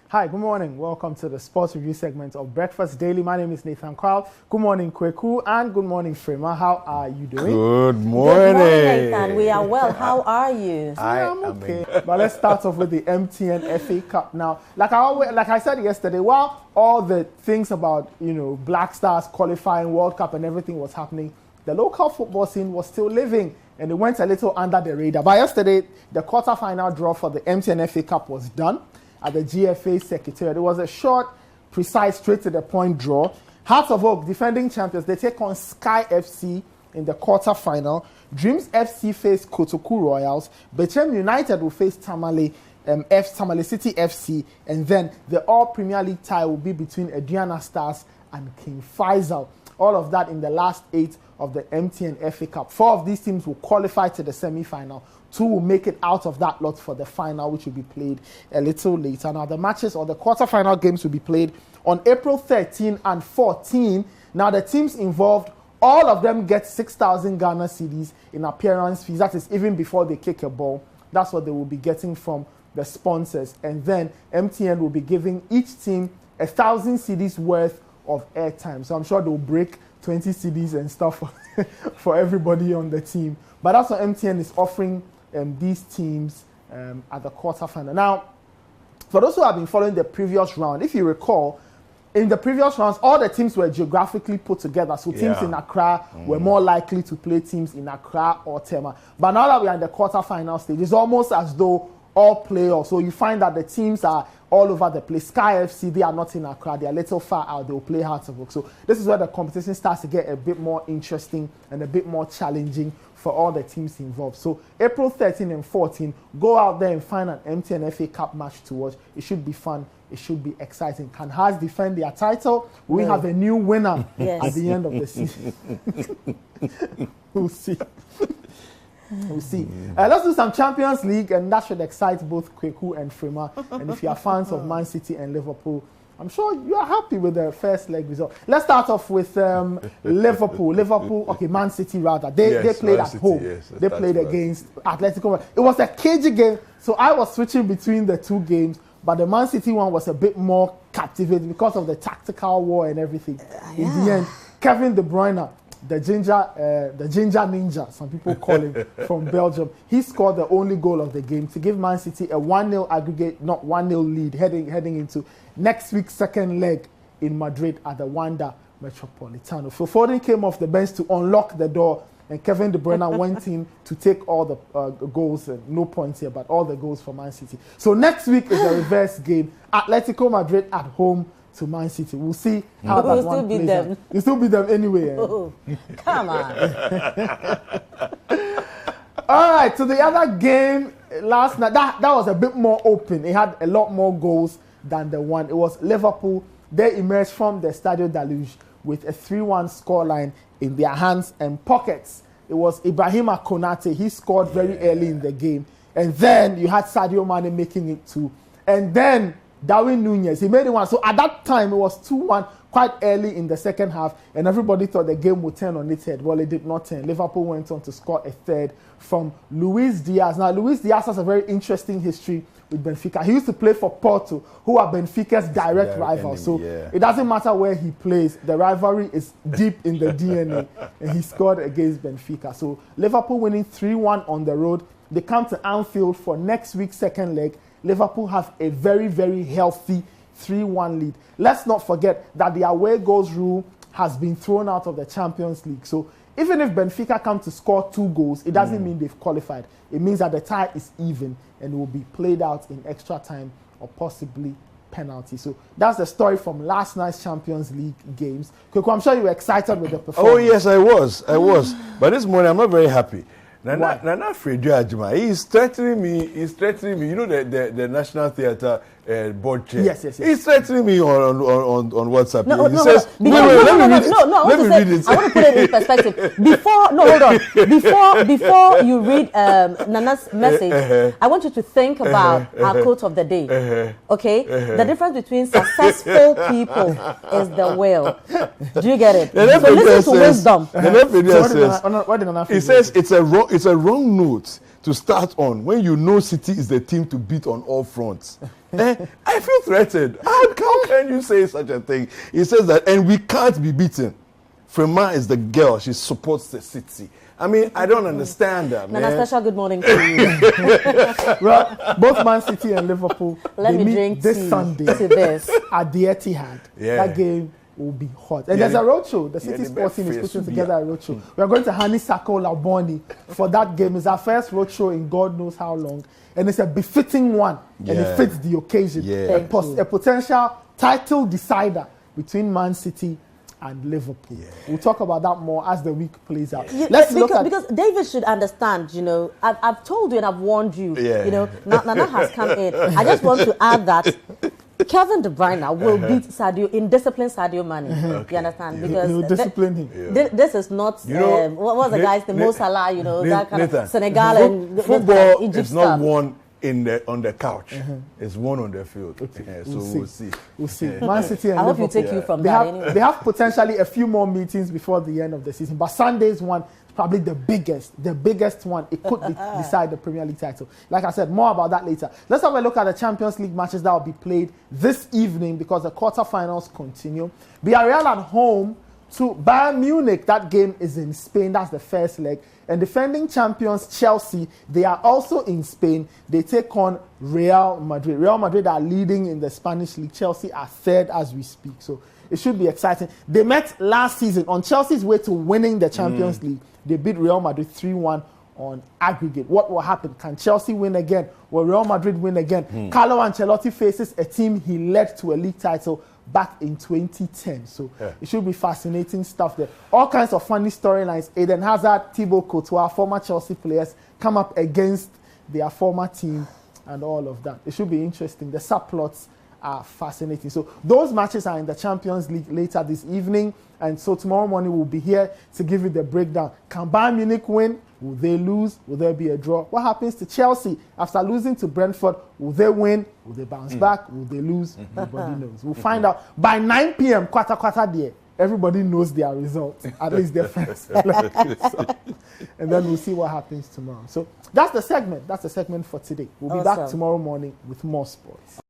Hi, good morning. Welcome to the sports review segment of Breakfast Daily. My name is Nathan Quao. Good morning, Kweku, and good morning, Frema. How are you doing? Good morning. Good morning, Nathan. We are well. How are you? I'm okay. But let's start off with the MTN FA Cup now. Like I said yesterday, while all the things about Black Stars qualifying, World Cup, and everything was happening, the local football scene was still living, and it went a little under the radar. But yesterday, the quarter-final draw for the MTN FA Cup was done at the GFA Secretariat. It was a short, precise, straight-to-the-point draw. Hearts of Oak, defending champions, they take on Sky FC in the quarter-final. Dreams FC face Kotoku Royals. Bechem United will face Tamale City FC. And then the All-Premier League tie will be between Aduana Stars and King Faisal. All of that in the last 8 of the MTN FA Cup. 4 of these teams will qualify to the semi-final. 2 will make it out of that lot for the final, which will be played a little later. Now, the matches or the quarter-final games will be played on April 13 and 14. Now, the teams involved, all of them get 6,000 Ghana cedis in appearance fees. That is even before they kick a ball. That's what they will be getting from the sponsors. And then MTN will be giving each team 1,000 cedis worth of airtime. So I'm sure they'll break 20 cedis and stuff for everybody on the team. But that's what MTN is offering these teams at the quarterfinal. Now, for those who have been following the previous round, if you recall, in the previous rounds, all the teams were geographically put together. So teams in Accra were more likely to play teams in Accra or Tema. But now that we are in the quarterfinal stage, it's almost as though all playoffs. So you find that the teams are all over the place. Sky FC, they are not in Accra. They are a little far out. They will play Hearts of Oak. So this is where the competition starts to get a bit more interesting and a bit more challenging for all the teams involved. So April 13 and 14, go out there and find an MTN FA Cup match to watch. It should be fun. It should be exciting. Can Hearts defend their title? We have a new winner at the end of the season. We'll see. We'll see. Let's do some Champions League, and that should excite both Kweku and Frema. And if you are fans of Man City and Liverpool, I'm sure you are happy with the first leg result. Let's start off with Liverpool, Man City rather. They played at home. Yes, they played against Atletico. It was a cagey game, so I was switching between the two games. But the Man City one was a bit more captivating because of the tactical war and everything. In the end, Kevin De Bruyne, the ginger ninja, some people call him, from Belgium, he scored the only goal of the game to give Man City a 1-0 aggregate, not 1-0 lead, heading into next week's second leg in Madrid at the Wanda Metropolitano. Phil Foden came off the bench to unlock the door, and Kevin De Bruyne went in to take all the goals, no points here, but all the goals for Man City. So next week is a reverse game, Atletico Madrid at home to Man City. We'll see how that one plays out. You still beat them anyway. Come on. All right, so the other game last night, that was a bit more open. It had a lot more goals than the one. It was Liverpool. They emerged from the Stadio Deluge with a 3-1 scoreline in their hands and pockets. It was Ibrahima Konate. He scored very early in the game. And then you had Sadio Mane making it 2. And then Darwin Nunez, he made it 1. So at that time, it was 2-1 quite early in the second half, and everybody thought the game would turn on its head. Well, it did not turn. Liverpool went on to score a third from Luis Diaz. Now, Luis Diaz has a very interesting history with Benfica. He used to play for Porto, who are Benfica's direct rival. So it doesn't matter where he plays. The rivalry is deep in the DNA, and he scored against Benfica. So Liverpool winning 3-1 on the road. They come to Anfield for next week's second leg. Liverpool have a very, very healthy 3-1 lead. Let's not forget that the away goals rule has been thrown out of the Champions League. So even if Benfica come to score 2 goals, it doesn't mean they've qualified. It means that the tie is even and it will be played out in extra time or possibly penalty. So that's the story from last night's Champions League games. Kweku, I'm sure you were excited with the performance. Oh yes, I was. But this morning I'm not very happy. Nana Fredio Ajima, he's threatening me. You know the National Theatre board chair. Yes. He's threatening me on WhatsApp. He says, let me read it. I want to put it in perspective. Before you read Nana's message, I want you to think about our quote of the day. Okay? The difference between successful people is the will. Do you get it? So listen to wisdom. He says it's a wrong note to start on when you know City is the team to beat on all fronts. I feel threatened. How can you say such a thing? He says that, and we can't be beaten. Frema is the girl. She supports the City. I mean, I don't understand that, man. Nana, special good morning to you. Well, both Man City and Liverpool, Let me meet drink this Sunday at the Etihad. Yeah. That game will be hot. And there's a roadshow. The City Sporting is putting together a roadshow. We are going to Honeysuckle Laboni for that game. It's our first roadshow in God knows how long. And it's a befitting one. And it fits the occasion. Yeah. A potential title decider between Man City and Liverpool. Yeah. We'll talk about that more as the week plays out. Because David should understand, you know, I've told you and I've warned you, you know, Nana has come in. I just want to add that Kevin De Bruyne will beat Sadio in discipline Sadio Mane. You understand? Because he'll discipline him. This is not, you know, what was the guy's name? Mo Salah, you know, that kind of Senegal and football Egypt is not won on the couch. It's won on the field. Okay. So we'll see. We'll see. Man City and I hope Liverpool, you take you from that anyway. They have potentially a few more meetings before the end of the season, but Sunday's one is probably the biggest one. It could decide the Premier League title. Like I said, more about that later. Let's have a look at the Champions League matches that will be played this evening because the quarterfinals continue. Villarreal at home to Bayern Munich. That game is in Spain. That's the first leg. And defending champions Chelsea, they are also in Spain. They take on Real Madrid. Real Madrid are leading in the Spanish league. Chelsea are third as we speak. So it should be exciting. They met last season on Chelsea's way to winning the Champions League. They beat Real Madrid 3-1 on aggregate. What will happen? Can Chelsea win again? Will Real Madrid win again? Carlo Ancelotti faces a team he led to a league title back in 2010. So it should be fascinating stuff there. All kinds of funny storylines. Eden Hazard, Thibaut Courtois, former Chelsea players come up against their former team and all of that. It should be interesting. The subplots are fascinating. So those matches are in the Champions League later this evening. And so tomorrow morning we'll be here to give you the breakdown. Can Bayern Munich win? Will they lose? Will there be a draw? What happens to Chelsea after losing to Brentford? Will they win? Will they bounce back? Will they lose? Nobody knows. We'll find out by 9 p.m. quarter there. Everybody knows their results, at least their first. And then we'll see what happens tomorrow. So that's the segment. That's the segment for today. We'll be back tomorrow morning with more sports.